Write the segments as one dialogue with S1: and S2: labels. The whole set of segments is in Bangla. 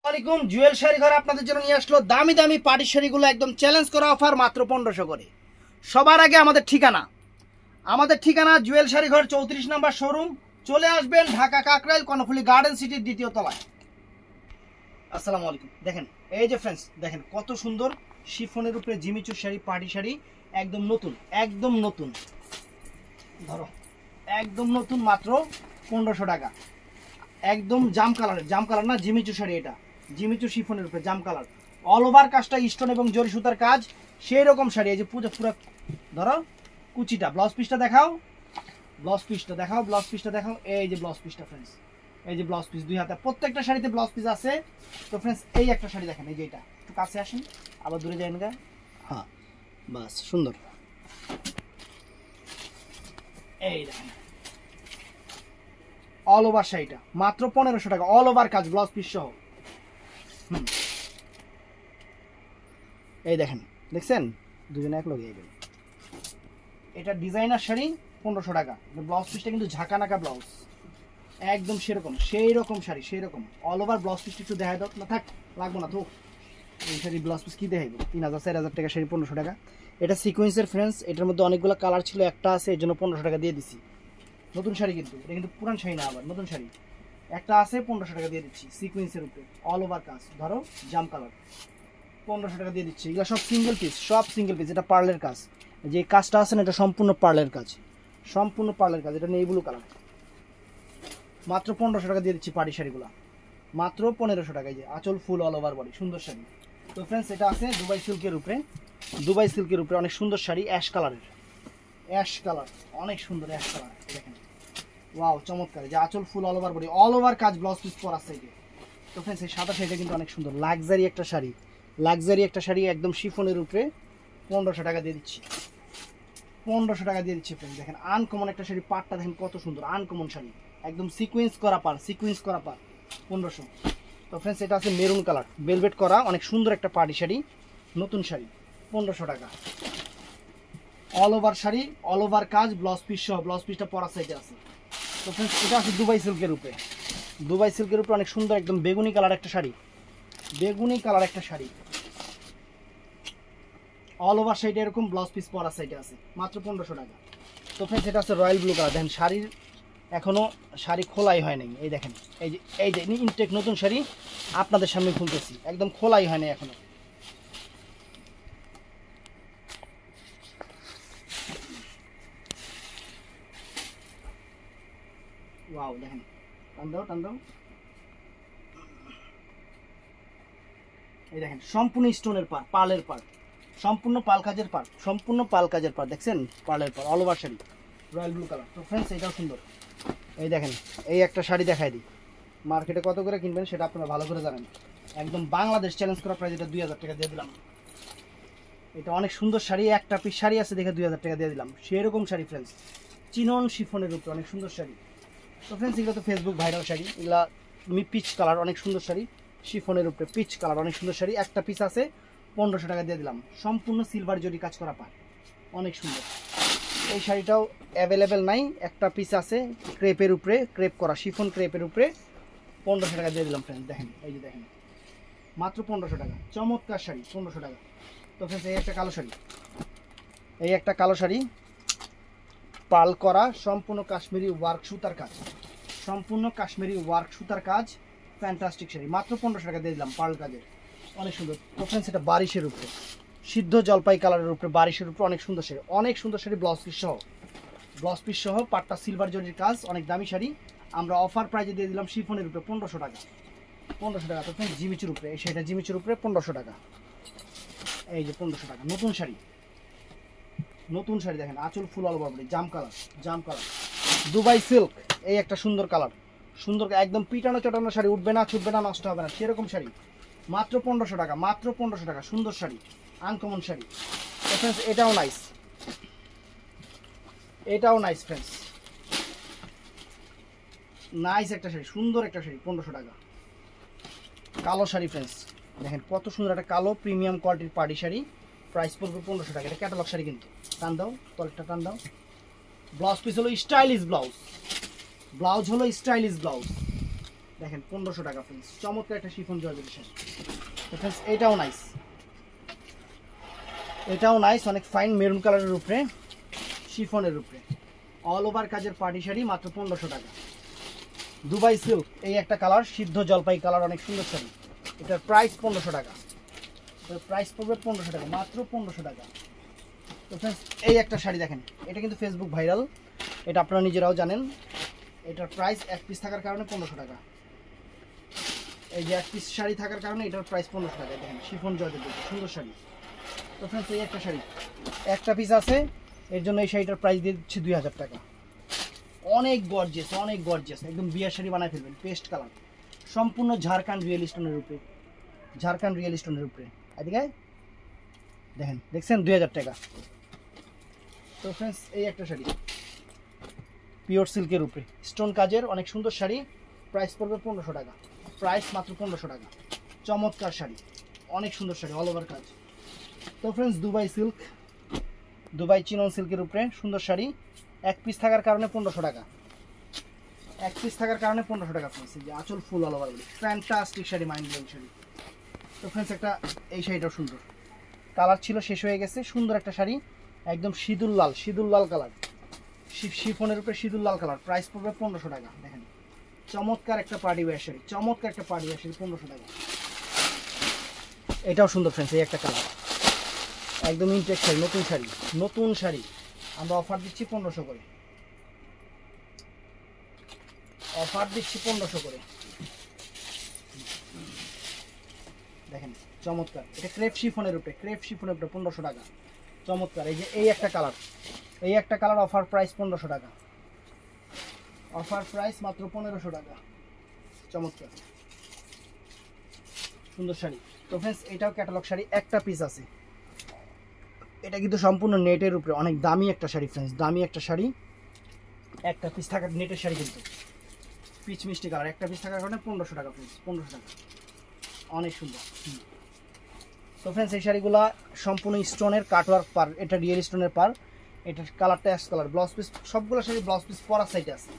S1: আসসালামু আলাইকুম। জুয়েল শাড়ি ঘর আপনাদের জন্য নিয়ে আসলো দামি দামি পাটি শাড়িগুলো, একদম চ্যালেঞ্জ করা অফার, মাত্র 1500 করে। সবার আগে আমাদের ঠিকানা জুয়েল শাড়ি ঘর 34 নম্বর শোরুম। চলে আসবেন ঢাকা কাকরাইল কর্ণফুলী গার্ডেন সিটির দ্বিতীয় তলায়। আসসালামু আলাইকুম। দেখেন এই যে ফ্রেন্ডস, দেখেন কত সুন্দর শিফনের উপরে জিমিচুর শাড়ি, পাটি শাড়ি, একদম নতুন ধরো, একদম নতুন, মাত্র 1500 টাকা। একদম জাম কালার না, জিমিচু শাড়ি, এটা জিমিচু শিফনের উপরে জাম কালার, অল ওভার কাজটা স্টোন এবং জরি সুতার কাজ, সেই রকম শাড়ি। এই যে পুরো ধরো কুচিটা, ব্লাউজ পিসটা দেখাও, এই যে ব্লাউজ পিসটা ফ্রেন্ডস, এই যে ব্লাউজ পিস, দুই হাতে প্রত্যেকটা শাড়িতে ব্লাউজ পিস আছে। তো ফ্রেন্ডস এই একটা শাড়ি দেখেন, এই যে এটা একটু কাছে আসেন, আবার দূরে যাবেন গা, হ্যাঁ বাস, সুন্দর। এই দেখেন অল ওভার শাড়িটা মাত্র 1500 টাকা, অল ওভার কাজ, ব্লাউজ পিস সহ। এই দেখেন, দেখছেন দুজনে এক লগে যাবেন। এটা ডিজাইনার শাড়ি 1500 টাকা। ব্লাউজ পিসটা কিন্তু ঝাঁকানাকা ব্লাউজ, একদম সেই রকম শাড়ি, সেই রকম অল ওভার ব্লাউজ পিসটা একটু দেখাই দাও না, থাক লাগবো না তো। এই শাড়ি ব্লাউজ পিস কি দেখাইব, 3000-4000 টাকা শাড়ি 1500 টাকা। এটা সিকোয়েন্সের ফ্রেন্ডস, এটার মধ্যে অনেকগুলো কালার ছিল, একটা আছে, এই জন্য 1500 টাকা দিয়ে দিছি। নতুন শাড়ি কিন্তু, এটা কিন্তু পুরান শাড়ি না, আবার নতুন শাড়ি একটা আছে, 1500 টাকা দিয়ে দিচ্ছি। সিকোয়েন্সের উপরে অল ওভার কাজ, ধরো জাম কালার, 1500 টাকা দিয়ে দিচ্ছি। এগুলো সব সিঙ্গেল পিস, এটা পার্লের কাজ, যে কাজটা আছে না, এটা সম্পূর্ণ পার্লের কাজ, এটা নেই ব্লু কালার। মাত্র 1500 টাকা দিয়ে দিচ্ছি পাটি শাড়িগুলো, মাত্র 1500 টাকায়। যে আঁচল ফুল অল ওভার বডি, সুন্দর শাড়ি। তো ফ্রেন্ডস এটা আছে দুবাই সিল্কের উপরে অনেক সুন্দর শাড়ি, অ্যাশ কালার, অনেক সুন্দর অ্যাশ কালার। দেখেন ওয়াও, চমৎকার। যে আঁচল ফুল all over body, all over কাজ, ব্লাউজ পিস পরা সাইডে। তো ফ্রেন্ডস এই সাদা শাড়িটা কিন্তু অনেক সুন্দর, লাক্সারি একটা শাড়ি, একদম শিফনের উপরে 1500 টাকা দিয়ে দিচ্ছি, ফ্রেন্ডস। দেখেন আনকমন একটা শাড়ি, পাটটা দেখেন কত সুন্দর, আনকমন শাড়ি, একদম সিকোয়েন্স করা পার 1500। তো ফ্রেন্ডস এটা আছে মেরুন কালার, ভেলভেট করা, অনেক সুন্দর একটা পাটি শাড়ি, নতুন শাড়ি, 1500 টাকা। All over sari, all over কাজ, ব্লাউজ পিস সহ, ব্লাউজ পিসটা পরা সাইডে আছে। তো ফ্রেন্ডস এটা আছে দুবাই সিল্কের উপরে, অনেক সুন্দর, একদম বেগুনি কালার একটা শাড়ি, অল ওভার সাইডে এরকম ব্লাউজ পিস পরা সাইডে আছে, মাত্র 1500 টাকা। তো ফ্রেন্ডস এটা আছে রয়্যাল ব্লু কালার। দেখেন শাড়ির এখনো শাড়ি খোলাই হয় নাই, এই দেখেন, এই যে ইনটেক নতুন শাড়ি আপনাদের সামনে খুলতেছি, একদম খোলাই হয় নাই এখনো। ওয়াও, দেখেন টান দাও, এই দেখেন সম্পূর্ণ স্টোনের পার, পার্লের পার, সম্পূর্ণ পাল কাজের পার, দেখছেন পার্লের পার, all over sari, royal blue colour. তো ফ্রেন্ডস এটাও সুন্দর। এই দেখেন এই একটা শাড়ি দেখাই দিই, মার্কেটে কত করে কিনবেন সেটা আপনারা ভালো করে জানেন, একদম বাংলাদেশ চ্যালেঞ্জ করা প্রাইস, এটা 2000 টাকা দিয়ে দিলাম। এটা অনেক সুন্দর শাড়ি, একটা পিস শাড়ি আছে দেখে 2000 টাকা দিয়ে দিলাম, সেরকম শাড়ি ফ্রেন্ডস, চিনন শিফনের উপরে অনেক সুন্দর শাড়ি। তো ফ্রেন্ডস এগুলো তো ফেসবুক ভাইরাল শাড়ি, এগুলা পিচ কালার, অনেক সুন্দর শাড়ি, শিফনের উপরে পিচ কালার, অনেক সুন্দর শাড়ি, একটা পিস আছে, 1500 টাকা দিয়ে দিলাম, সম্পূর্ণ সিলভার জরি কাজ করা পায়, অনেক সুন্দর। এই শাড়িটাও অ্যাভেলেবেল নাই, একটা পিস আছে, ক্রেপের উপরে, ক্রেপ করা শিফন ক্রেপের উপরে, 1500 টাকা দিয়ে দিলাম ফ্রেন্ডস। দেখেন এই যে দেখেন, মাত্র 1500 টাকা, চমৎকার শাড়ি, 1500 টাকা। তো ফ্রেন্ডস এই একটা কালো শাড়ি, পাল করা, সম্পূর্ণ কাশ্মীরি ওয়ার্ক সুতার কাজ, ফ্যান্টাস্টিক শাড়ি, মাত্র 1500 টাকা দিয়ে দিলাম, পার্ল কাজের, অনেক সুন্দর। তো ফ্রেন্ডস এটা বারিশের উপরে, সিদ্ধ জলপাই কালারের উপরে, বারিশের উপরে, অনেক সুন্দর শাড়ি, ব্লাউজ পিস সহ, পাটটা সিলভার জরির কাজ, অনেক দামি শাড়ি। আমরা অফার প্রাইজে দিয়ে দিলাম শিফনের উপরে 1500 টাকা। তো ফ্রেন্ডস জিমিচুর উপরে, এই শাড়িটা জিমিচুর উপরে 1500 টাকা, এই যে 1500 টাকা। নতুন শাড়ি দেখেন, আঁচল ফুল অল ওভার বডি, জাম কালার, দুবাই সিল্ক, এই একটা সুন্দর কালার, একদম পিটানো চটানো শাড়ি, উঠবে না, ছুটবে না, নষ্ট হবে না, সেরকম শাড়ি, মাত্র 1500 টাকা, সুন্দর শাড়ি, আনকমন শাড়ি। তো ফ্রেন্ডস এটাও নাইস ফ্রেন্ডস, নাইস একটা শাড়ি, সুন্দর একটা শাড়ি, 1500 টাকা। কালো শাড়ি ফ্রেন্ডস, দেখেন কত সুন্দর একটা কালো প্রিমিয়াম কোয়ালিটির পার্টি শাড়ি, প্রাইস পড়বে 1500 টাকা। এটা ক্যাটালগ শাড়ি কিন্তু, টান দাও তলটা, টান দাও। ব্লাউজ পিস হলো স্টাইলিশ ব্লাউজ, দেখেন 1500 টাকা ফ্রেন্ডস, চমৎকার একটা শিফন জর্জেটের শাড়ি। তো ফ্রেন্ডস এটাও নাইস, এটাও নাইস, অনেক ফাইন মেরুন কালারের উপরে শিফনের উপরে অল ওভার কাজের পার্টি শাড়ি, মাত্র 1500 টাকা। দুবাই সিল্ক, এই একটা কালার সিদ্ধ জলপাই কালার, অনেক সুন্দর শাড়ি। এটার প্রাইস 1500 টাকা, এটার প্রাইস পড়বে 1500 টাকা, মাত্র 1500 টাকা। তো ফ্রেন্ডস এই একটা শাড়ি দেখেন, এটা কিন্তু ফেসবুক ভাইরাল, এটা আপনারা নিজেরাও জানেন। এটার প্রাইস এক পিস থাকার কারণে 1500 টাকা। এই যে এক পিস শাড়ি থাকার কারণে এটার প্রাইস 1500 টাকা। দেখেন শিফন জর্জেট সুন্দর শাড়ি। তো ফ্রেন্ডস এই একটা শাড়ি একটা পিস আছে, এর জন্য এই শাড়িটার প্রাইস দিয়ে দিচ্ছি 2000 টাকা। অনেক গর্জিয়াস, অনেক গর্জিয়াস, একদম বিয়ার শাড়ি বানায় ফেলবেন, পেস্ট কালার, সম্পূর্ণ ঝাড়খণ্ড রিয়েল স্টোনের উপরে, ঝাড়খণ্ড রিয়েল স্টোনের উপরে। এদিকে দেখেন, দেখছেন 2000 টাকা। তো ফ্রেন্ডস এই একটা শাড়ি পিওর সিল্কের উপরে স্টোন কাজের, অনেক সুন্দর শাড়ি, প্রাইস পড়বে 1500 টাকা, প্রাইস মাত্র 1500 টাকা। চমৎকার শাড়ি, অনেক সুন্দর শাড়ি, অল ওভার কাজ। তো friends Dubai silk, Dubai chinon সিল্কের উপরে সুন্দর শাড়ি, এক পিস থাকার কারণে 1500 টাকা, এক পিস থাকার কারণে 1500 টাকা ফ্রেন্ডস। যে আঁচল ফুল all over, fantastic sari, mind blowing sari. তো ফ্রেন্ডস একটা এই শাড়িটাও সুন্দর, কালার ছিল শেষ হয়ে গেছে, সুন্দর একটা শাড়ি, একদম সিঁদুর লাল, সিঁদুর লাল কালার, শিফনের উপরে সিঁদুর লাল কালার, প্রাইস পড়বে 1500 টাকা। দেখেন চমৎকার একটা পার্টি ওয়্যার শাড়ি, চমৎকার একটা পার্টি ওয়্যার শাড়ি, 1500 টাকা। এটাও সুন্দর ফ্রেন্ডস, এই একটা কালার, একদম ইনটেক শাড়ি, নতুন শাড়ি, নতুন শাড়ি, আমরা অফার দিচ্ছি 1500 করে, অফার দিচ্ছি 1500 করে। দেখেন চমৎকার, এটা ক্রেপ শিফনের উপরে, ক্রেপ শিফনের উপরে 1500 টাকা, চমৎকার। এই যে এই একটা কালার, এই একটা কালার অফার প্রাইস 1500 টাকা, অফার প্রাইস মাত্র 1500 টাকা, চমৎকার সুন্দর শাড়ি। তো ফ্রেন্ডস এটাও ক্যাটালগ শাড়ি, একটা পিস আছে, এটা কিন্তু সম্পূর্ণ নেটের উপরে, অনেক দামি একটা শাড়ি ফ্রেন্ডস, দামি একটা শাড়ি, একটা পিস থাকার নেটের শাড়ি কিন্তু পিচ মিষ্টি কালার, একটা পিস থাকার কারণে 1500 টাকা ফ্রেন্ডস, 1500 টাকা, অনেক সুন্দর। তো ফ্রেন্ডস এই শাড়িগুলো সম্পূর্ণ স্টোনের কাটওয়ার্ক পার, এটা রিয়েল স্টোনের পার, এটার কালারটা অ্যাশ কালার, ব্লাউজ পিস সবগুলো শাড়ি ব্লাউজ পিস পরা সাইডে আছে।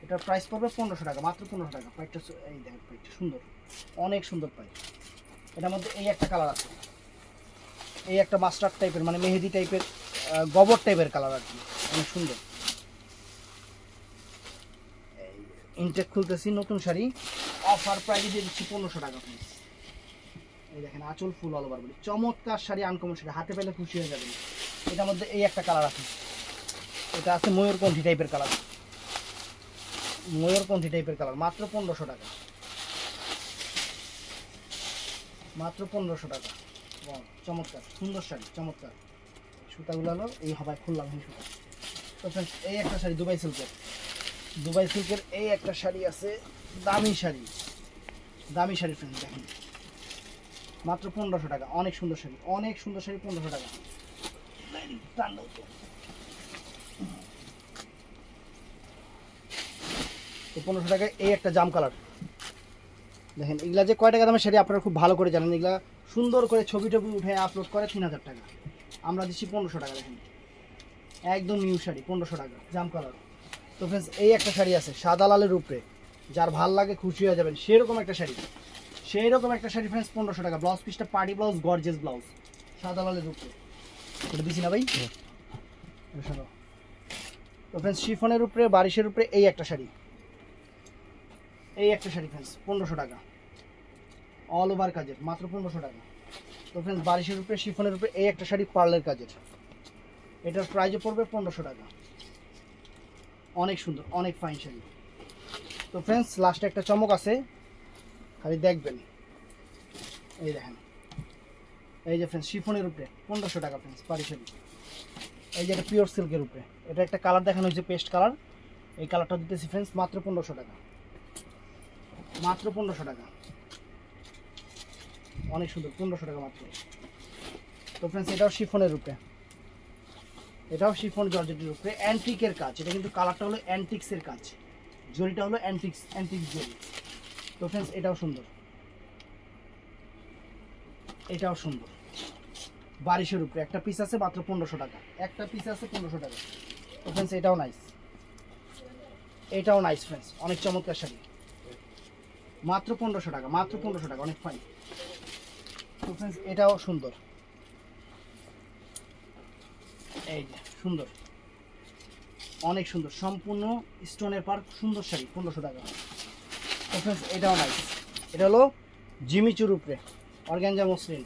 S1: এটার প্রাইস পড়বে 1500 টাকা, মাত্র 1500 টাকা। প্রাইসটা এই দেখেন, প্রাইসটা সুন্দর, অনেক সুন্দর প্রাইস। এটার মধ্যে এই একটা কালার আছে, এই একটা মাস্টার্ড টাইপের, মানে মেহেদি টাইপের, গোবর টাইপের কালার আর কি, অনেক সুন্দর। ইনটেক খুলতেছি, নতুন শাড়ি, অফার প্রাইসে দিয়ে দিচ্ছি 1500 টাকা প্লিজ। এই দেখেন আঁচল ফুল অল ওভার বডি, চমৎকার শাড়ি, আনকমন শাড়ি, হাতে পেলে খুশি হয়ে যাবেন। এটার মধ্যে এই একটা কালার আছে, এটা আছে ময়ূরকণ্ঠী টাইপের কালার, ময়ূরকণ্ঠী টাইপের কালার, মাত্র 1500 টাকা, মাত্র 1500 টাকা। চমৎকার সুন্দর শাড়ি, চমৎকার। সুতাগুলো হলো এই হবায় খুললাম এই সুতা। তো ফ্রেন্ডস এই একটা শাড়ি দুবাই সিল্কের, দুবাই সিল্কের এই একটা শাড়ি আছে, দামি শাড়ি, দামি শাড়ি ফ্রেন্ডস, দেখেন মাত্র 1500 টাকা, অনেক সুন্দর শাড়ি, অনেক সুন্দর শাড়ি, 1500 টাকা। তো 1500 টাকায় এই একটা জাম কালার দেখেন। এগুলা যে কয় টাকা দামের শাড়ি আপনারা খুব ভালো করে জানেন, এগুলা সুন্দর করে ছবি টবি উঠে আপলোড করে 3000 টাকা, আমরা দিচ্ছি 1500 টাকা। দেখেন একদম নিউ শাড়ি, 1500 টাকা, জাম কালার। তো ফ্রেন্ডস এই একটা শাড়ি আছে সাদা লালের উপরে, যার ভাল লাগে খুশি হয়ে যাবেন, সেরকম একটা শাড়ি, সেই রকম একটা শাড়ি ফ্রেন্ডস 1500 টাকা। ব্লাউজ পিসটা পার্টি ব্লাউজ, গর্জিয়াস ব্লাউজ, সাদা লালের উপরে, এটা দিছি না ভাই। তো ফ্রেন্ডস শিফনের উপরে, বারিশের উপরে এই একটা শাড়ি, এই একটা শাড়ি ফ্রেন্ডস 1500 টাকা, অল ওভার কাজের, মাত্র 1500 টাকা। তো ফ্রেন্ডস বারিশের উপরে, শিফনের উপরে এই একটা শাড়ি পার্লের কাজের, এটার প্রাইসও পড়বে 1500 টাকা, অনেক সুন্দর, অনেক ফাইন শাড়ি। তো ফ্রেন্ডস লাস্টে একটা চমক আছে, খালি দেখবেন, এই দেখেন, এই যে ফ্রেন্ডস শিফনের উপরে 1500 টাকা ফ্রেন্ডস পারি শাড়ি। এই যে এটা পিওর সিল্কের উপরে, এটা একটা কালার দেখানো হয়েছে পেস্ট কালার, এই কালারটা দিতেছি ফ্রেন্ডস মাত্র 1500 টাকা, মাত্র 1500 টাকা, অনেক সুন্দর, 1500 টাকা মাত্র। তো ফ্রেন্ডস এটাও শিফনের উপরে, এটাও শিফন জর্জেটের উপরে, অ্যান্টিকের কাজ, এটা কিন্তু কালারটা হলো অ্যান্টিক্সের কাজ, জরিটা হলো অ্যান্টিক্স জরি। তো ফ্রেন্ডস এটাও সুন্দর, এটাও সুন্দর, বারিশের উপরে একটা পিস আছে মাত্র 1500 টাকা, একটা পিস আছে 1500 টাকা। তো ফ্রেন্ডস এটাও নাইস, এটাও নাইস ফ্রেন্ডস, অনেক চমৎকার শাড়ি, মাত্র 1500 টাকা, মাত্র 1500 টাকা, অনেক ফাইন। তো ফ্রেন্ডস এটাও সুন্দর, এই যে সুন্দর, অনেক সুন্দর, সম্পূর্ণ স্টোনের পার্ক, সুন্দর শাড়ি, 1500 টাকা। তো ফ্রেন্ডস এটাও নাইস, এটা হলো জিমিচুর উপরে অর্গানজা মসলিন,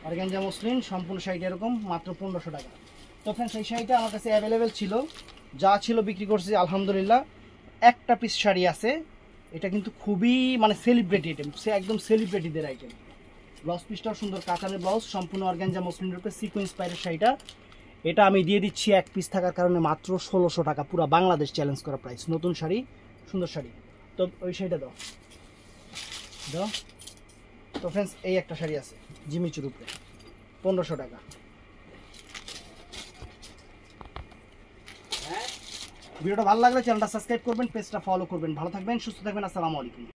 S1: অর্গানজা মসলিন সম্পূর্ণ শাড়িটা এরকম, মাত্র 1500 টাকা। তো ফ্রেন্ডস এই শাড়িটা আমার কাছে অ্যাভেলেবেল ছিল, যা ছিল বিক্রি করছি আলহামদুলিল্লাহ। একটা পিস শাড়ি আছে, এটা কিন্তু খুবই মানে সেলিব্রিটি আইটেম, সে একদম সেলিব্রিটিদের আইটেম। ব্লাউজ পিসটাও সুন্দর, কাতানের ব্লাউজ, সম্পূর্ণ অর্গানজা মসলিনের উপরে সিকোয়েন্স পাইরের শাড়িটা। এটা আমি দিয়ে দিচ্ছি এক পিস থাকার কারণে মাত্র 1600 টাকা, পুরো বাংলাদেশ চ্যালেঞ্জ করা প্রাইস। নতুন শাড়ি, সুন্দর শাড়ি। তো ওই শাড়িটা দাও দাও। তো ফ্রেন্ডস এই একটা শাড়ি আছে জিমিচুর উপরে, 1500 টাকা। ভিডিওটা ভালো লাগলে চ্যানেলটা সাবস্ক্রাইব করবেন, পেজটা ফলো করবেন। ভালো থাকবেন, সুস্থ থাকবেন, আসসালামু আলাইকুম।